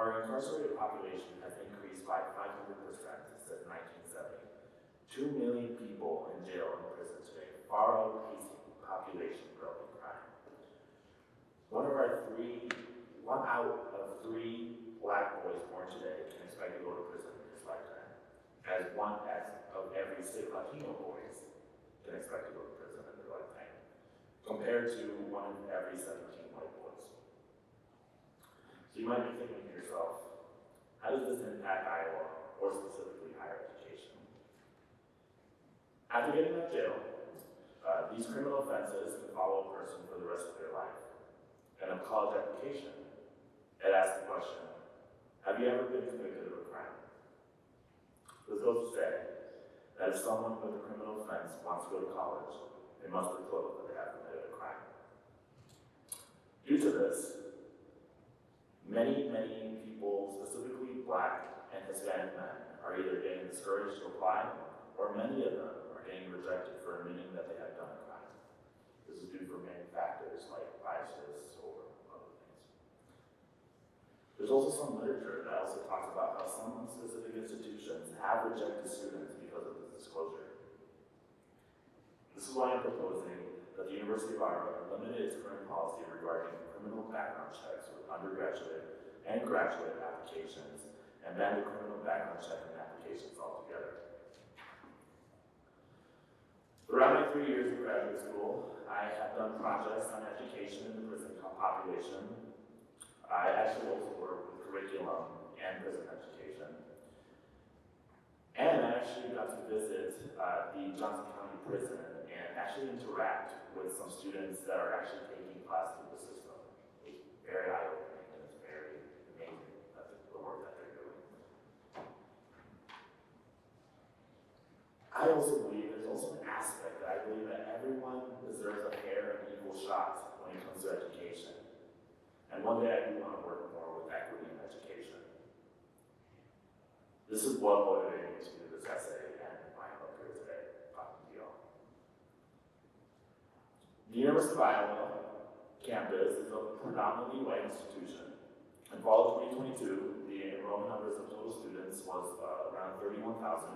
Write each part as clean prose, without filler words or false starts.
Our incarcerated population has increased by 500% since 1970. 2 million people in jail and prison today, far outpacing population growth and crime. One out of 3 black boys born today can expect to go to prison in his lifetime, as one of every 6 Latino boys can expect to go to prison in their lifetime, compared to 1 in every 17 white boys. So you might be thinking to yourself, how does this impact Iowa, or specifically higher education? After getting out of jail, these criminal offenses can follow a person for the rest of their life. And a college application, it asks the question, have you ever been convicted of a crime? This goes to say that if someone with a criminal offense wants to go to college, they must disclose that they have committed a crime. Due to this, many people, specifically Black and Hispanic men, are either getting discouraged to apply, or many of them are getting rejected for admitting that they have done a crime. This is due for many factors like biases or other things. There's also some literature that also talks about how some specific institutions have rejected students because of this disclosure. This is why I'm proposing that the University of Iowa eliminate its current policy regarding criminal background checks with undergraduate and graduate applications, and ban the criminal background checking applications altogether. Throughout my 3 years of graduate school, I have done projects on education in the prison population. I actually also work with curriculum and prison education. And I actually got to visit the Johnson County Prison and actually interact with some students that are actually taking classes through the system. It's very eye-opening and it's very amazing the work that they're doing. I also believe there's also an aspect that I believe that everyone deserves a fair and equal shot when it comes to education. And one day I do want to work more with equity in education. This is what motivated me to do this essay and why I'm up here today talking to you all. The University of Iowa campus is a predominantly white institution. In fall of 2022, the enrollment numbers of total students was around 31,000.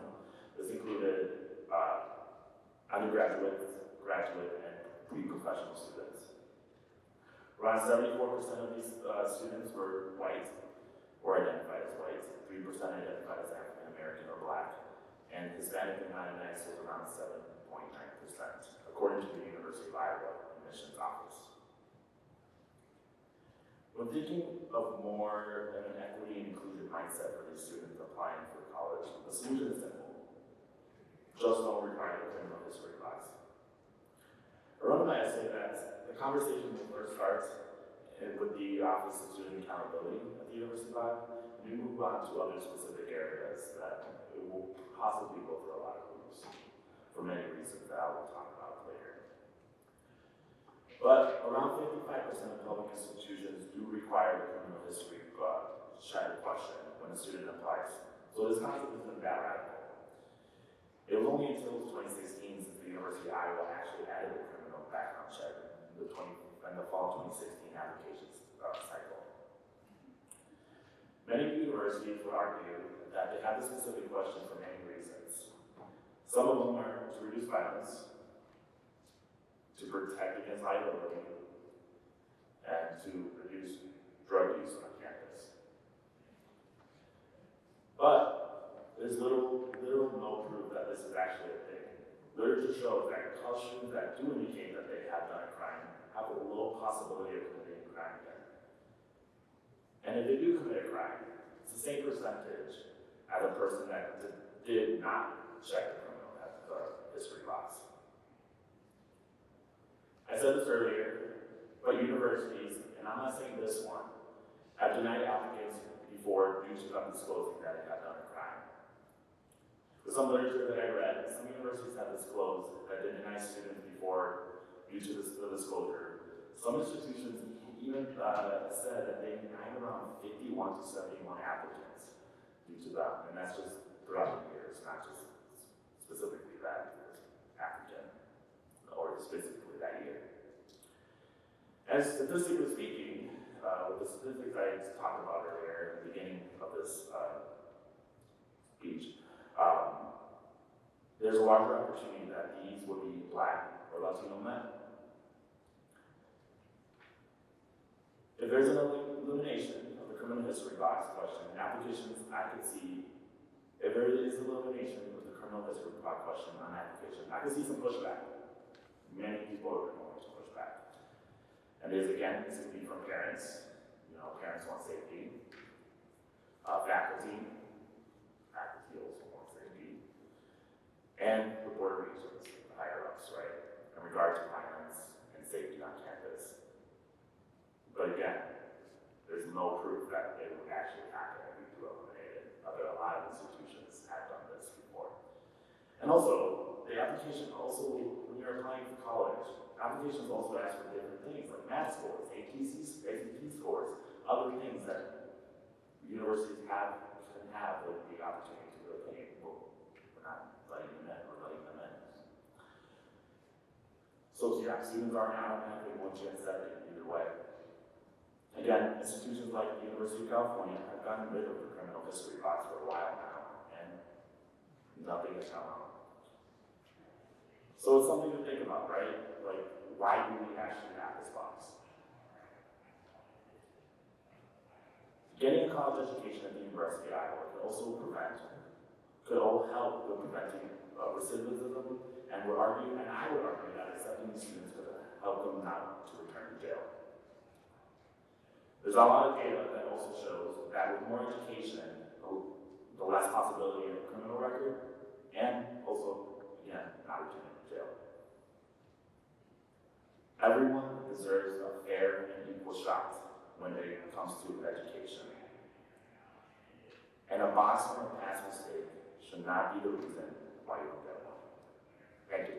This included undergraduate, graduate, and pre-professional students. Around 74% of these students were white, or identified as white, 3% identified as African American or Black, and Hispanic and Latinx was around 7.9%, according to the University of Iowa admissions office. When thinking of more of an equity and inclusion mindset for these students applying for college, the solution is simple. Just don't require a criminal history class. I wrote in my essay that the conversation will first start with the Office of Student Accountability at the University of Iowa, and we move on to other specific areas that it will possibly go through a lot of hoops for many reasons that I will talk about later. But around 55% of public institutions do require the criminal history check question when a student applies. So this concept isn't that radical. It was only until 2016 since the University of Iowa actually added a criminal background check in the fall 2016 applications cycle. Many universities would argue that they have this specific question for many reasons. Some of them are to reduce violence, to protect against liability, and to reduce drug use on campus. But there's little no proof that this is actually a thing. Literature shows that college students that do indicate that they have done a crime have a low possibility of committing a crime again. And if they do commit a crime, it's the same percentage as a person that did not check the criminal history box. I said this earlier, but universities, and I'm not saying this one, have denied applicants before due to them disclosing that they have done a crime. With some literature that I read, some universities have disclosed that they deny students before due to the disclosure. Some institutions even said that they denied around 51 to 71 applicants due to that, and that's just throughout the years, not just specifically that applicant or specifically that year. And statistically speaking, with the statistics I talked about earlier in the beginning of this speech, there's a larger opportunity that these would be Black or Latino men. If there's an elimination of the criminal history box question in applications, I could see, if there is an elimination of the criminal history box question on application, I could see some pushback. Many people are going to push back. And this could be from parents. You know, parents want safety. Faculty also want safety. And the board of regents, the higher ups, right? In regard to violence and safety on campus. But again, there's no proof that it would actually happen if we do eliminate it. A lot of institutions have done this before. And also, the application when you're applying for college, applications also ask for different things like math scores, ACT scores, other things that universities can have the opportunity to obtain. Well, we're not letting them in, we're letting them in. So yeah, students aren't automatically 1 chance 70 either way. Again, institutions like the University of California have gotten rid of the criminal history box for a while now, and nothing has come out. So it's something to think about, right? Like, why do we actually have this box? Getting a college education at the University of Iowa could help with preventing recidivism, and I would argue that accepting these students could help them not to return to jail. There's a lot of data that also shows that with more education, the less possibility of a criminal record, and also, again, not returning to jail. Everyone deserves a fair and equal shot when it comes to education. And a box from a past mistake should not be the reason why you don't get one. Thank you.